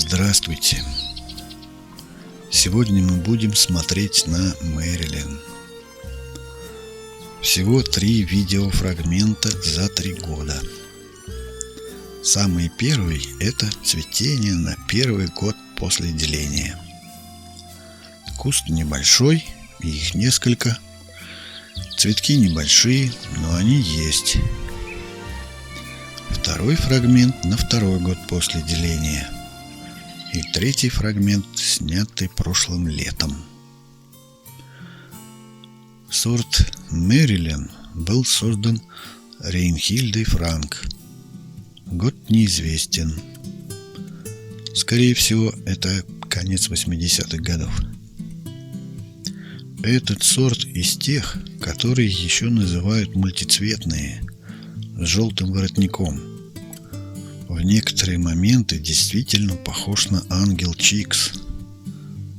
Здравствуйте! Сегодня мы будем смотреть на Мэрилин. Всего 3 видеофрагмента за 3 года. Самый первый – это цветение на первый год после деления. Куст небольшой, и их несколько. Цветки небольшие, но они есть. Второй фрагмент на второй год после деления. И третий фрагмент, снятый прошлым летом. Сорт Мэрилин был создан Рейнхильдой Франк. Год неизвестен. Скорее всего, это конец 80-х годов. Этот сорт из тех, которые еще называют мультицветные, с желтым воротником. В некоторые моменты действительно похож на Ангел Чикс,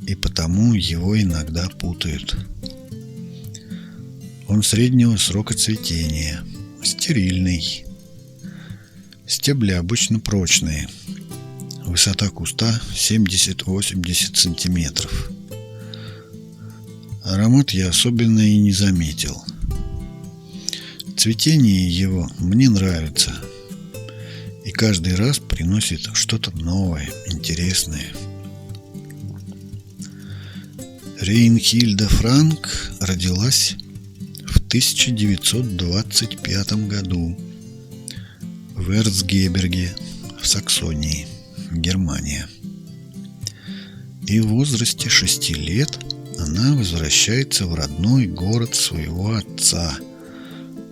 и потому его иногда путают. Он среднего срока цветения, стерильный. Стебли обычно прочные. Высота куста 70-80 сантиметров. Аромат я особенно и не заметил. Цветение его мне нравится. И каждый раз приносит что-то новое, интересное. Рейнхильда Франк родилась в 1925 году в Эрцгеберге, в Саксонии, Германия. И в возрасте 6 лет она возвращается в родной город своего отца,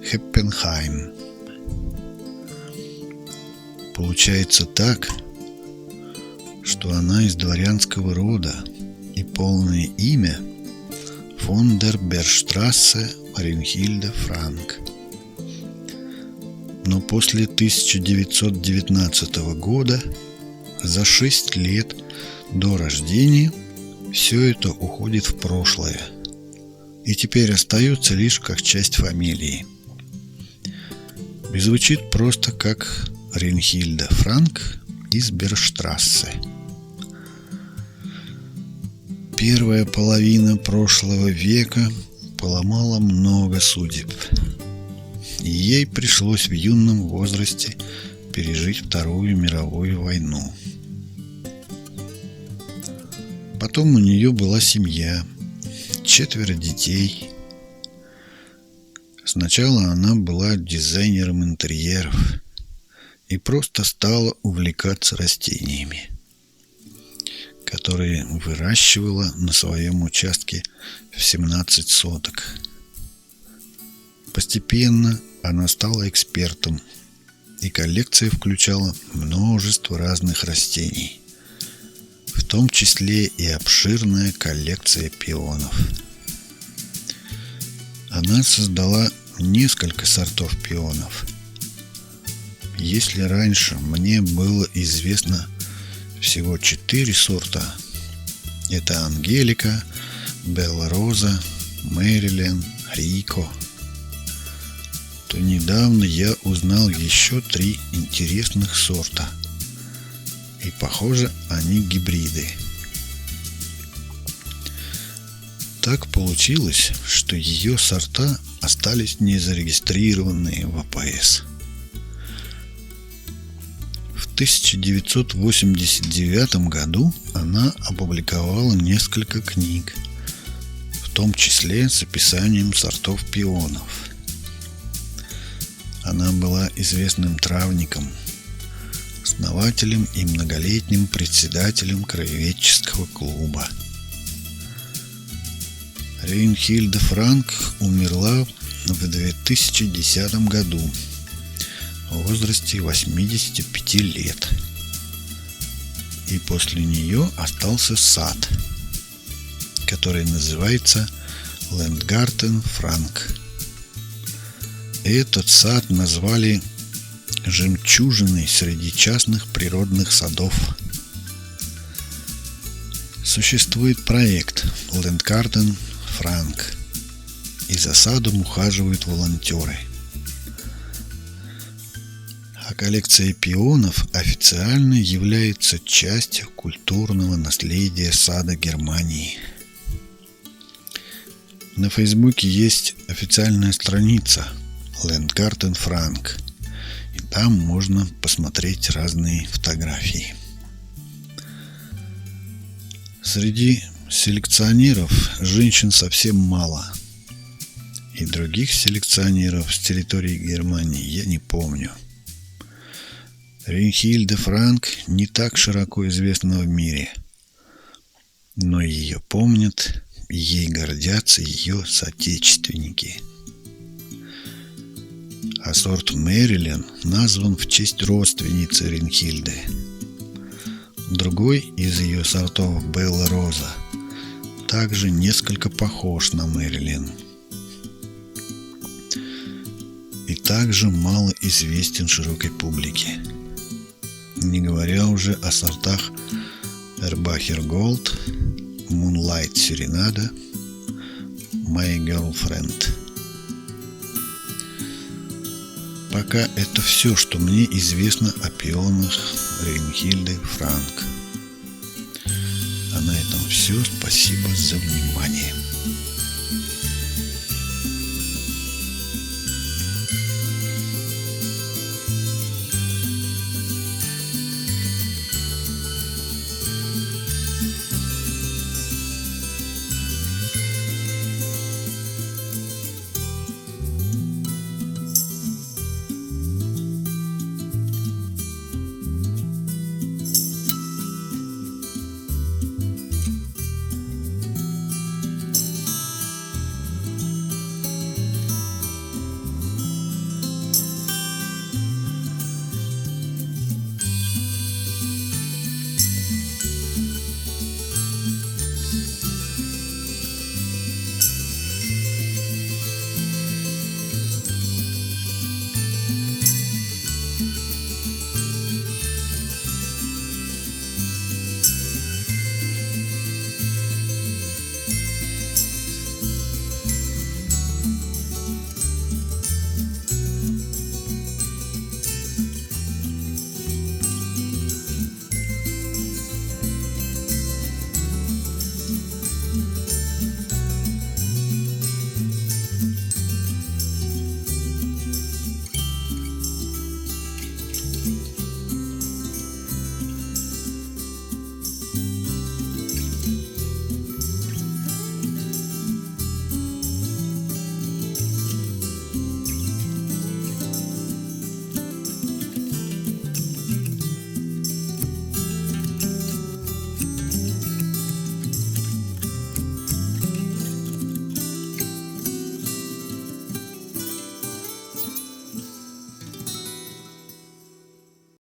Хеппенхайм. Получается так, что она из дворянского рода, и полное имя фон дер Берштрассе Рейнхильда Франк. Но после 1919 года, за 6 лет до рождения, все это уходит в прошлое и теперь остается лишь как часть фамилии. И звучит просто как Рейнхильда Франк из Берштрассе. Первая половина прошлого века поломала много судеб, и ей пришлось в юном возрасте пережить Вторую мировую войну. Потом у нее была семья, 4 детей. Сначала она была дизайнером интерьеров и просто стала увлекаться растениями, которые выращивала на своем участке в 17 соток. Постепенно она стала экспертом, и коллекция включала множество разных растений, в том числе и обширная коллекция пионов. Она создала несколько сортов пионов. Если раньше мне было известно всего 4 сорта, это Ангелика, Белла Роза, Мэрилин, Рико, то недавно я узнал еще 3 интересных сорта. И похоже, они гибриды. Так получилось, что ее сорта остались незарегистрированные в АПС. В 1989 году она опубликовала несколько книг, в том числе с описанием сортов пионов. Она была известным травником, основателем и многолетним председателем краеведческого клуба. Рейнхильда Франк умерла в 2010 году в возрасте 85 лет. И после нее остался сад, который называется Лэндгартен Франк. Этот сад назвали жемчужиной среди частных природных садов. Существует проект Лэндгартен Франк, и за садом ухаживают волонтеры. А а коллекция пионов официально является частью культурного наследия сада Германии. На Фейсбуке есть официальная страница Landgarten Frank, и там можно посмотреть разные фотографии. Среди селекционеров женщин совсем мало, и других селекционеров с территории Германии я не помню. Рейнхильде Франк не так широко известна в мире, но ее помнят и ей гордятся ее соотечественники. А сорт Мэрилен назван в честь родственницы Рейнхильды. Другой из ее сортов, Белла Роза, также несколько похож на Мэрилен и также мало известен широкой публике, не говоря уже о сортах Erbacher Gold, Moonlight Serenade, My Girlfriend. Пока это все, что мне известно о пионах Рейнхильды Франк. А на этом все. Спасибо за внимание.